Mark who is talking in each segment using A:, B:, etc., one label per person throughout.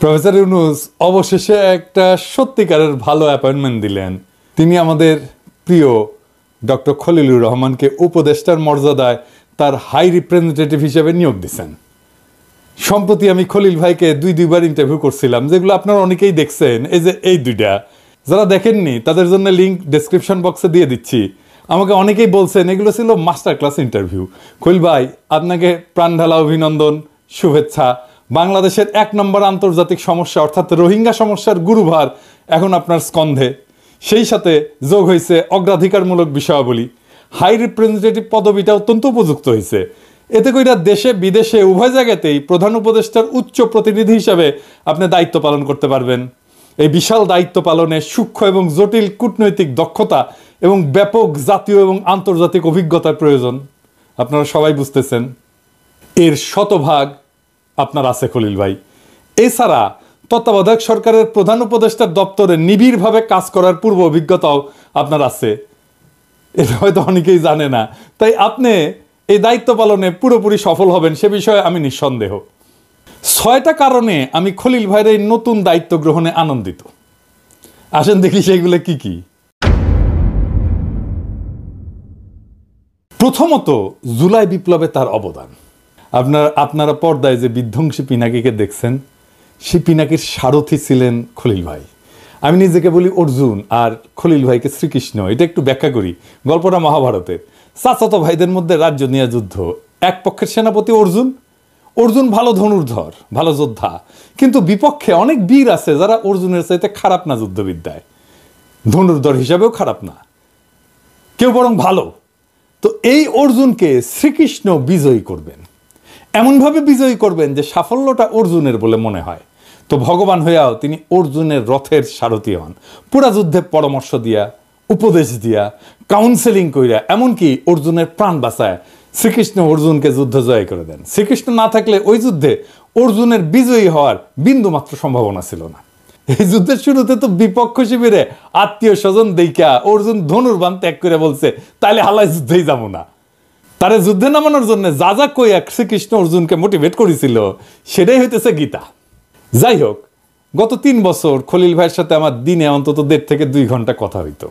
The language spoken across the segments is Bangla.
A: প্রফেসর ইউনূস অবশেষে একটা সত্যিকারের ভালো অ্যাপয়েন্টমেন্ট দিলেন। তিনি আমাদের প্রিয় ডক্টর খলিলুর রহমানকে উপদেষ্টার মর্যাদায় তার হাই রিপ্রেজেন্টেটিভ হিসেবে নিয়োগ দিয়েছেন। সম্প্রতি আমি খলিল ভাইকে দুইবার ইন্টারভিউ করছিলাম, যেগুলো আপনারা অনেকেই দেখছেন। এই যে এই দুইটা, যারা দেখেননি তাদের জন্য লিঙ্ক ডেসক্রিপশন বক্সে দিয়ে দিচ্ছি। আমাকে অনেকেই বলছেন এগুলো ছিল মাস্টার ক্লাস ইন্টারভিউ। খলিল ভাই, আপনাকে প্রাণঢালা অভিনন্দন, শুভেচ্ছা। বাংলাদেশের 1 নম্বর আন্তর্জাতিক সমস্যা অর্থাৎ রোহিঙ্গা সমস্যার গুরুভার এখন আপনার স্কন্ধে। সেই সাথে যোগ হয়েছে অগ্রাধিকারমূলক বিষয়াবলী। হাই রিপ্রেজেন্টেটিভ পদবিটা অত্যন্ত উপযুক্ত হয়েছে। এতে কইরা দেশে বিদেশে উভয় জায়গাতেই প্রধান উপদেষ্টার উচ্চ প্রতিনিধি হিসাবে আপনি দায়িত্ব পালন করতে পারবেন। এই বিশাল দায়িত্ব পালনে সূক্ষ্ম এবং জটিল কূটনৈতিক দক্ষতা এবং ব্যাপক জাতীয় এবং আন্তর্জাতিক অভিজ্ঞতার প্রয়োজন। আপনারা সবাই বুঝতেছেন, এর শতভাগ আপনার আছে খলিল ভাই। এছাড়া তত্ত্বাবধায়ক সরকারের প্রধান উপদেষ্টার দপ্তরে নিবিড়ভাবে কাজ করার পূর্ব অভিজ্ঞতাও আপনার আছে। এটা হয়তো অনেকেই জানে না। তাই আপনি এই দায়িত্ব পালনে পুরোপুরি সফল হবেন সে বিষয়ে আমি নিঃসন্দেহ। 6টা কারণে আমি খলিল ভাইয়ের এই নতুন দায়িত্ব গ্রহণে আনন্দিত। আসেন দেখি সেগুলো কি কি। প্রথমত, জুলাই বিপ্লবে তার অবদান। আপনারা পর্দায় যে বিধ্বংসী পিনাকিকে দেখছেন, সেই পিনাকির সারথি ছিলেন খলিল ভাই। আমি নিজেকে বলি অর্জুন আর খলিল ভাইকে শ্রীকৃষ্ণ। এটা একটু ব্যাখ্যা করি। গল্পটা মহাভারতের। চাচাতো ভাইদের মধ্যে রাজ্য নিয়ে যুদ্ধ। এক পক্ষের সেনাপতি অর্জুন ভালো ধনুর্ধর, ভালো যোদ্ধা, কিন্তু বিপক্ষে অনেক বীর আছে যারা অর্জুনের চাইতে খারাপ না যুদ্ধবিদ্যায়, ধনুর্ধর হিসাবেও খারাপ না, কেউ বরং ভালো। তো এই অর্জুনকে শ্রীকৃষ্ণ বিজয়ী করবেন, এমনভাবে বিজয়ী করবেন যে সাফল্যটা অর্জুনের বলে মনে হয়। তো ভগবান হইয়াও তিনি অর্জুনের রথের সারথি হন। পুরা যুদ্ধে পরামর্শ দিয়া, উপদেশ দিয়া, কাউন্সেলিং কইরা, এমনকি অর্জুনের প্রাণ বাঁচায় শ্রীকৃষ্ণ অর্জুনকে যুদ্ধ জয় করে দেন। শ্রীকৃষ্ণ না থাকলে ওই যুদ্ধে অর্জুনের বিজয়ী হওয়ার বিন্দুমাত্র সম্ভাবনা ছিল না। এই যুদ্ধের শুরুতে তো বিপক্ষ শিবিরে আত্মীয় স্বজন দেইখা অর্জুন ধনুর্বাণ ত্যাগ করে বলছে, তাইলে হালায় যুদ্ধেই যাবো না। তারে যুদ্ধে নামানোর জন্য যা যা কইয়া শ্রীকৃষ্ণ অর্জুনকে মোটিভেট করেছিল, সেটাই হইতেছে গীতা। যাই হোক, গত 3 বছর খলিল ভাইয়ের সাথে আমার দিনে অন্তত 1.5 থেকে 2 ঘন্টা কথা হইতো।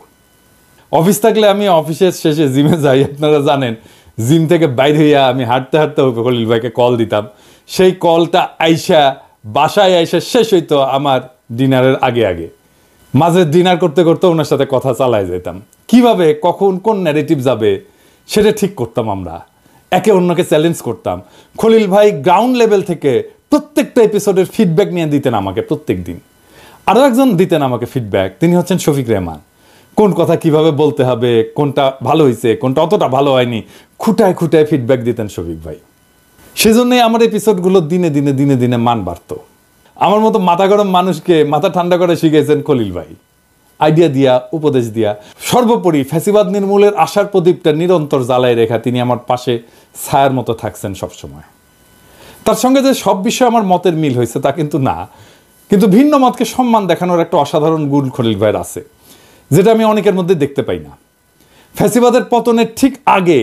A: অফিস থাকলে আমি অফিসের শেষে জিমে যাই, আপনারা জানেন। জিম থেকে বাইরে হইয়া আমি হাঁটতে হাঁটতে খলিল ভাইকে কল দিতাম। সেই কলটা বাসায় আইসা শেষ হইতো আমার ডিনারের আগে। মাঝে ডিনার করতে করতে ওনার সাথে কথা চালায় যেতাম। কিভাবে কখন কোন ন্যারেটিভ যাবে সেটা ঠিক করতাম আমরা, একে অন্যকে চ্যালেঞ্জ করতাম। খলিল ভাই গ্রাউন্ড লেভেল থেকে প্রত্যেকটা এপিসোডের ফিডব্যাক নিয়ে দিতেন আমাকে প্রত্যেক দিন। আরও একজন দিতেন আমাকে ফিডব্যাক, তিনি হচ্ছেন শফিক রেহমান। কোন কথা কিভাবে বলতে হবে, কোনটা ভালো হয়েছে, কোনটা অতটা ভালো হয়নি, খুঁটায় ফিডব্যাক দিতেন শফিক ভাই। সেজন্যই আমার এপিসোডগুলো দিনে দিনে মান বাড়ত। আমার মতো মাথা গরম মানুষকে মাথা ঠান্ডা করে শিখেছেন খলিল ভাই, আইডিয়া দিয়া, উপদেশ দিয়া। সর্বোপরি ফ্যাসিবাদ নির্মূলের আশার প্রদীপটা নিরন্তর জ্বালায় রেখা তিনি আমার পাশে ছায়ার মতো থাকছেন সবসময়। তার সঙ্গে যে সব বিষয়ে আমার মতের মিল হয়েছে তা কিন্তু না, কিন্তু ভিন্ন মতকে সম্মান দেখানোর একটা অসাধারণ গুণ খলিল ভাইয়ের আছে, যেটা আমি অনেকের মধ্যে দেখতে পাই না। ফ্যাসিবাদের পতনের ঠিক আগে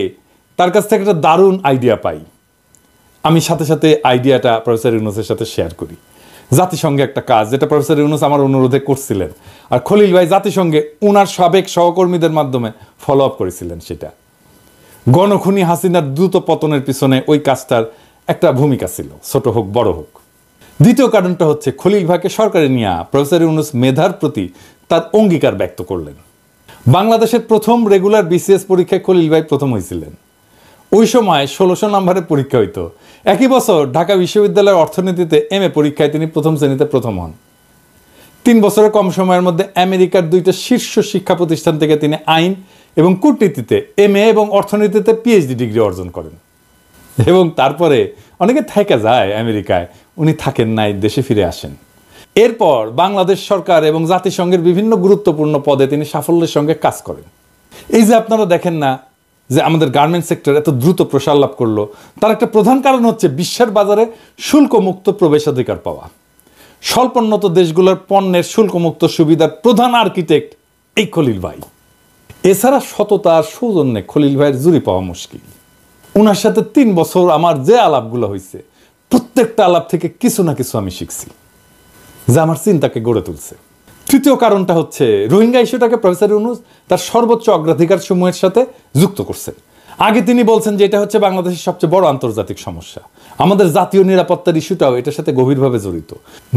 A: তার কাছ থেকে একটা দারুণ আইডিয়া পাই। আমি সাথে আইডিয়াটা প্রফেসর ইউনূসের সাথে শেয়ার করি। জাতিসংঘে একটা কাজ, যেটা প্রফেসর ইউনূস আমার অনুরোধে করছিলেন, আর খলিল ভাই জাতিসংঘে ওনার সাবেক সহকর্মীদের মাধ্যমে ফলো আপ করেছিলেন। সেটা গণখুনি হাসিনার দ্রুত পতনের পিছনে ওই কাজটার একটা ভূমিকা ছিল, ছোট হোক বড় হোক। দ্বিতীয় কারণটা হচ্ছে খলিল ভাইকে সরকারে নিয়ে প্রফেসর ইউনূস মেধার প্রতি তার অঙ্গীকার ব্যক্ত করলেন। বাংলাদেশের প্রথম রেগুলার বিসিএস পরীক্ষায় খলিল ভাই প্রথম হয়েছিলেন। ওই সময় 1600 নম্বরের পরীক্ষা হইতো। একই বছর ঢাকা বিশ্ববিদ্যালয়ের অর্থনীতিতে MA পরীক্ষায় তিনি প্রথম শ্রেণীতে প্রথম হন। 3 বছরের কম সময়ের মধ্যে আমেরিকার 2টা শীর্ষ শিক্ষা প্রতিষ্ঠান থেকে তিনি আইন এবং কূটনীতিতে MA এবং অর্থনীতিতে PhD ডিগ্রি অর্জন করেন। এবং তারপরে অনেকে থেকে যায় আমেরিকায়, উনি থাকেন নাই, দেশে ফিরে আসেন। এরপর বাংলাদেশ সরকার এবং জাতিসংঘের বিভিন্ন গুরুত্বপূর্ণ পদে তিনি সাফল্যের সঙ্গে কাজ করেন। এই যে আপনারা দেখেন না যে আমাদের গার্মেন্টস সেক্টর এত দ্রুত প্রসার লাভ করলো, তার একটা প্রধান কারণ হচ্ছে বিশ্বের বাজারে শুল্কমুক্ত প্রবেশাধিকার পাওয়া। স্বল্পোন্নত দেশগুলোর পণ্যের শুল্কমুক্ত সুবিধার প্রধান আর্কিটেক্ট এই খলিল ভাই। এছাড়া সততা আর সৌজন্যে খলিল ভাইয়ের জুড়ি পাওয়া মুশকিল। ওনার সাথে 3 বছর আমার যে আলাপগুলো হয়েছে, প্রত্যেকটা আলাপ থেকে কিছু না কিছু আমি শিখছি। যা আমার চিন্তাকে গড়ে তুলছে। তৃতীয় কারণটা হচ্ছে রোহিঙ্গা ইস্যুটাকে প্রফেসর ইউনূস তার সর্বোচ্চ অগ্রাধিকার সমূহের সাথে যুক্ত করছেন। আগে তিনি বলছেন যে এটা হচ্ছে বাংলাদেশের সবচেয়ে বড় আন্তর্জাতিক সমস্যা, আমাদের জাতীয় নিরাপত্তার ইস্যুটাও এটার সাথে গভীরভাবে জড়িত।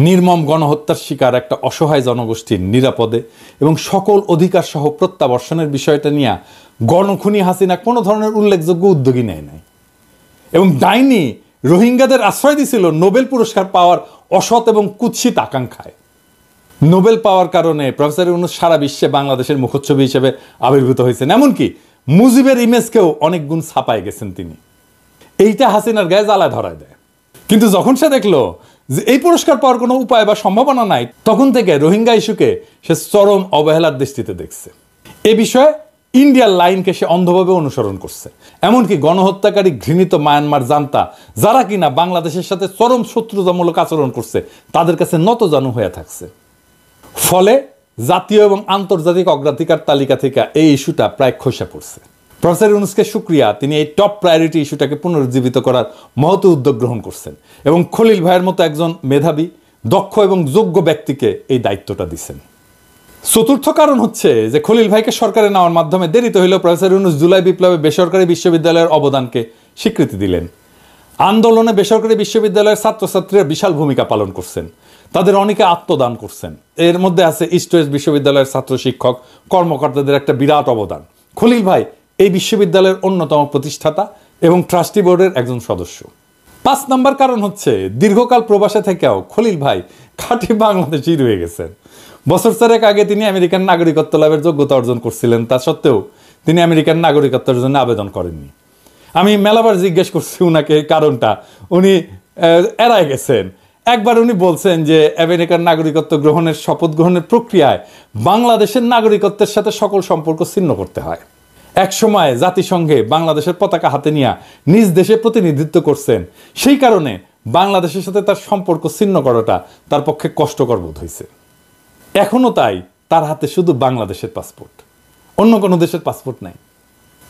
A: নির্মম গণহত্যার শিকার একটা অসহায় জনগোষ্ঠীর নিরাপদে এবং সকল অধিকার সহ প্রত্যাবর্ষণের বিষয়টা নিয়ে গণখুনি হাসিনা কোনো ধরনের উল্লেখযোগ্য উদ্যোগী নেয় নাই, এবং ডাইনি রোহিঙ্গাদের আশ্রয় দিছিল নোবেল পুরস্কার পাওয়ার অসৎ এবং কুৎসিত আকাঙ্ক্ষায়। নোবেল পাওয়ার কারণে প্রফেসর ইউনূস সারা বিশ্বে বাংলাদেশের মুখচ্ছবি হিসেবে আবির্ভূত হয়েছেন, এমনকি মুজিবের ইমেজকেও অনেক গুণ ছাপায় গেছেন তিনি। এইটা হাসিনার গায়ে জ্বালা ধরায় দেয়। কিন্তু যখন সে দেখলো যে এই পুরস্কার পাওয়ার কোনো উপায় বা সম্ভাবনা নাই, তখন থেকে রোহিঙ্গা ইস্যুকে সে চরম অবহেলার দৃষ্টিতে দেখছে। এ বিষয়ে ইন্ডিয়ার লাইনকে সে অন্ধভাবে অনুসরণ করছে, এমনকি গণহত্যাকারী ঘৃণিত মায়ানমার জান্তা, যারা কিনা বাংলাদেশের সাথে চরম শত্রুতামূলক আচরণ করছে, তাদের কাছে নতজানু হয়ে থাকছে। ফলে জাতীয় এবং আন্তর্জাতিক অগ্রাধিকার তালিকা থেকে এই ইস্যুটা প্রায় খসে পড়ছে। প্রফেসর ইউনূসকে শুকরিয়া, তিনি এই টপ প্রায়োরিটি ইস্যুটাকে পুনরুজ্জীবিত করার মহৎ উদ্যোগ গ্রহণ করছেন এবং খলিল ভাইয়ের মতো একজন মেধাবী, দক্ষ এবং যোগ্য ব্যক্তিকে এই দায়িত্বটা দিচ্ছেন। চতুর্থ কারণ হচ্ছে যে খলিল ভাইকে সরকারে নেওয়ার মাধ্যমে দেরিতে হইলেও প্রফেসর ইউনূস জুলাই বিপ্লবে বেসরকারি বিশ্ববিদ্যালয়ের অবদানকে স্বীকৃতি দিলেন। আন্দোলনে বেসরকারি বিশ্ববিদ্যালয়ের ছাত্রছাত্রীরা বিশাল ভূমিকা পালন করছেন, তাদের অনেকে আত্মদান করছেন। এর মধ্যে আছে ইস্ট ওয়েস্ট বিশ্ববিদ্যালয়ের ছাত্র শিক্ষক কর্মকর্তাদের একটা বিরাট অবদান। খলিল ভাই এই বিশ্ববিদ্যালয়ের অন্যতম প্রতিষ্ঠাতা এবং ট্রাস্টি বোর্ডের একজন সদস্য। 5 নম্বর কারণ হচ্ছে দীর্ঘকাল প্রবাসে থেকেও খলিল ভাই খাঁটি বাংলাদেশি রয়ে গেছেন। বছর 4 আগে তিনি আমেরিকান নাগরিকত্ব লাভের যোগ্যতা অর্জন করছিলেন, তা সত্ত্বেও তিনি আমেরিকান নাগরিকত্বের জন্য আবেদন করেননি। আমি মেলাবার জিজ্ঞেস করছি উনাকে কারণটা, উনি এড়ায় গেছেন। একবার উনি বলছেন যে আমেরিকান নাগরিকত্ব গ্রহণের শপথ গ্রহণের প্রক্রিয়ায় বাংলাদেশের নাগরিকত্বের সাথে সকল সম্পর্ক ছিন্ন করতে হয়। এক সময় জাতিসংঘে বাংলাদেশের পতাকা হাতে নিয়ে নিজ দেশে প্রতিনিধিত্ব করছেন, সেই কারণে বাংলাদেশের সাথে তার সম্পর্ক ছিন্ন করাটা তার পক্ষে কষ্টকর বোধ হয়েছে। এখনো তাই তার হাতে শুধু বাংলাদেশের পাসপোর্ট, অন্য কোনো দেশের পাসপোর্ট নাই।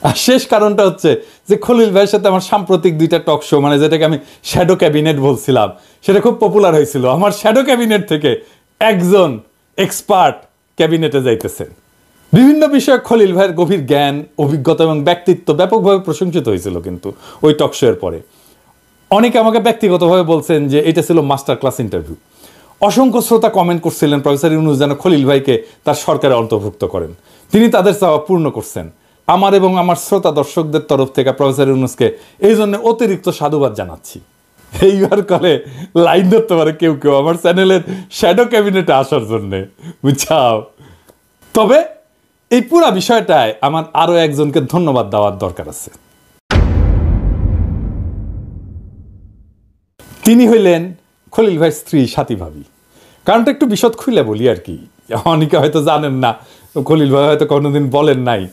A: আর শেষ কারণটা হচ্ছে যে খলিল ভাইয়ের সাথে আমার সাম্প্রতিক 2টা টক শো, মানে যেটাকে আমি শ্যাডো ক্যাবিনেট বলছিলাম, সেটা খুব পপুলার হয়েছিল। আমার শ্যাডো ক্যাবিনেট থেকে একজন এক্সপার্ট ক্যাবিনেটে যাইতেছেন। বিভিন্ন বিষয়ে খলিল ভাইয়ের গভীর জ্ঞান, অভিজ্ঞতা এবং ব্যক্তিত্ব ব্যাপকভাবে প্রশংসিত হয়েছিল। কিন্তু ওই টক শো এর পরে অনেকে আমাকে ব্যক্তিগতভাবে বলছেন যে এটা ছিল মাস্টার ক্লাস ইন্টারভিউ। অসংখ্য শ্রোতা কমেন্ট করছিলেন প্রফেসর ইউনূস যেন খলিল ভাইকে তার সরকারে অন্তর্ভুক্ত করেন। তিনি তাদের চাওয়া পূর্ণ করছেন। আমার এবং আমার শ্রোতা দর্শকদের তরফ থেকে প্রফেসর ইউনূসকে এই জন্য অতিরিক্ত সাধুবাদ জানাচ্ছি। এইবার কলে লাইন ধরতে পারে কেউ কেউ আমার চ্যানেলের শ্যাডো ক্যাবিনেটে আসার জন্যে, বুঝছাও। তবে এই পুরা বিষয়টায় আমার আরো একজনকে ধন্যবাদ দেওয়ার দরকার আছে। তিনি হইলেন খলিল ভাইয়ের স্ত্রী সাথী ভাবি। কারণটা একটু বিশদ খুলে বলি আর কি, অনেকে হয়তো জানেন না, খলিল ভাই হয়তো কোনোদিন বলেন নাই।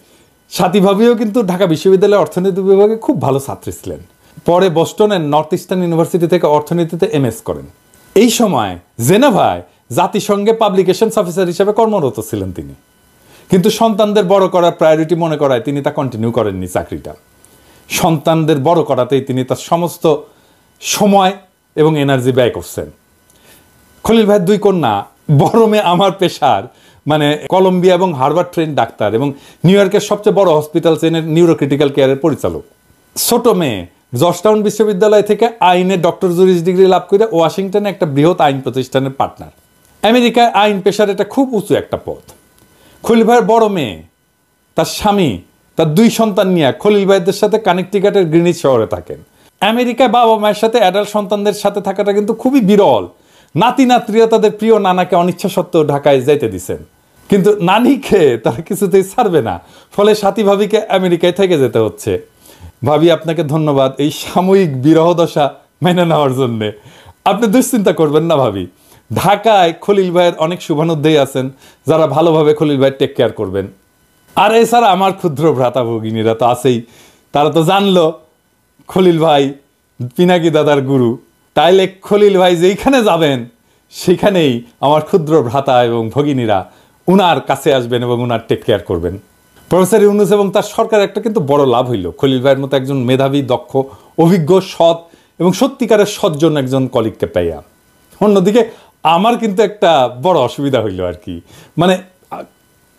A: সাথী ভাবিও কিন্তু ঢাকা বিশ্ববিদ্যালয়ের অর্থনীতি বিভাগে খুব ভালো ছাত্রী ছিলেন। পরে বস্টনের নর্থ ইস্টার্ন ইউনিভার্সিটি থেকে অর্থনীতিতে MS করেন। এই সময় জেনেভায় জাতিসংঘে পাবলিকেশনস অফিসার হিসেবে কর্মরত ছিলেন তিনি। কিন্তু সন্তানদের বড় করার প্রায়োরিটি মনে করায় তিনি তা কন্টিনিউ করেননি চাকরিটা। সন্তানদের বড় করাতেই তিনি তার সমস্ত সময় এবং এনার্জি ব্যয় করছেন। খলিল ভাইয়ের 2 কন্যা, বড় মেয়ে আমার পেশার মানে কলম্বিয়া এবং হার্ভার্ড ট্রেন ডাক্তার এবং নিউ ইয়র্কের সবচেয়ে বড় হসপিটাল চেনের নিউরোক্রিটিক্যাল কেয়ারের পরিচালক। ছোট মেয়ে জর্জটাউন বিশ্ববিদ্যালয় থেকে আইনে ডক্টর জুরিস ডিগ্রি লাভ করে ওয়াশিংটনে একটা বৃহৎ আইন প্রতিষ্ঠানের পার্টনার। আমেরিকায় আইন পেশার এটা খুব উঁচু একটা পদ। খলিল ভাইয়ের বড় মেয়ে, তার স্বামী, তার 2 সন্তান নিয়ে খলিল ভাইদের সাথে কানেকটিকাটের গ্রিনিচ শহরে থাকেন। আমেরিকায় বাবা মায়ের সাথে অ্যাডাল্ট সন্তানদের সাথে থাকাটা কিন্তু খুবই বিরল। নাতি নাতরিয়া তাদের প্রিয় নানাকে অনিচ্ছা সত্ত্বেও ঢাকায় যাইতে দিছেন, কিন্তু নানিকে তারা কিছুতেই ছাড়বে না। ফলে সাথী ভাবিকে আমেরিকায় থেকে যেতে হচ্ছে। ভাবি, আপনাকে ধন্যবাদ এই সাময়িক বিরহ দশা মেনে নেওয়ার জন্যে। আপনি দুশ্চিন্তা করবেন না ভাবি, ঢাকায় খলিল ভাইয়ের অনেক শুভানুধ্যায়ী আছেন যারা ভালোভাবে খলিল ভাইয়ের টেক কেয়ার করবেন। আর এছাড়া আমার ক্ষুদ্র ভ্রাতা ভগিনীরা তো আছেই, তারা তো জানলো খলিল ভাই পিনাকি দাদার গুরু। তাইলে খলিল ভাই যেইখানে যাবেন সেখানেই আমার ক্ষুদ্র ভ্রাতা এবং ভগিনীরা উনার কাছে আসবেন এবং উনার টেক কেয়ার করবেন। প্রফেসর ইউনূস এবং তার সরকারের একটা কিন্তু বড় লাভ হইল খলিল ভাইয়ের মতো একজন মেধাবী, দক্ষ, অভিজ্ঞ, সৎ এবং সত্যিকারের সজ্জন একজন কলিগকে পাইয়া। অন্যদিকে আমার কিন্তু একটা বড় অসুবিধা হইল আর কি, মানে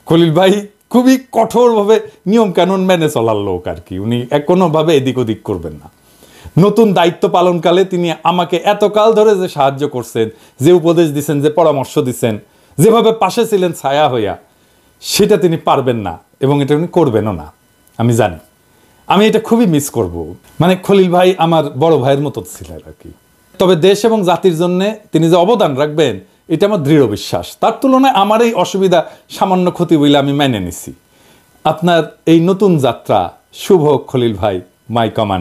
A: খলিল ভাই খুবই কঠোরভাবে নিয়ম কানুন মেনে চলার লোক আর কি, উনি কোনোভাবে এদিক ওদিক করবেন না। নতুন দায়িত্ব পালনকালে তিনি আমাকে এতকাল ধরে যে সাহায্য করছেন, যে উপদেশ দিচ্ছেন, যে পরামর্শ দিচ্ছেন, যেভাবে পাশে ছিলেন ছায়া হইয়া, সেটা তিনি পারবেন না এবং এটা উনি করবেনও না, আমি জানি। আমি এটা খুবই মিস করব। মানে খলিল ভাই আমার বড় ভাইয়ের মতো ছিলেন আর কি। তবে দেশ এবং জাতির জন্য তিনি যে অবদান রাখবেন এটা আমার দৃঢ় বিশ্বাস। তার তুলনায় আমার এই অসুবিধা সামান্য ক্ষতি বলে আমি মেনে নিছি। আপনার এই নতুন যাত্রা শুভ হোক খলিল ভাই, মাই কমান্ড।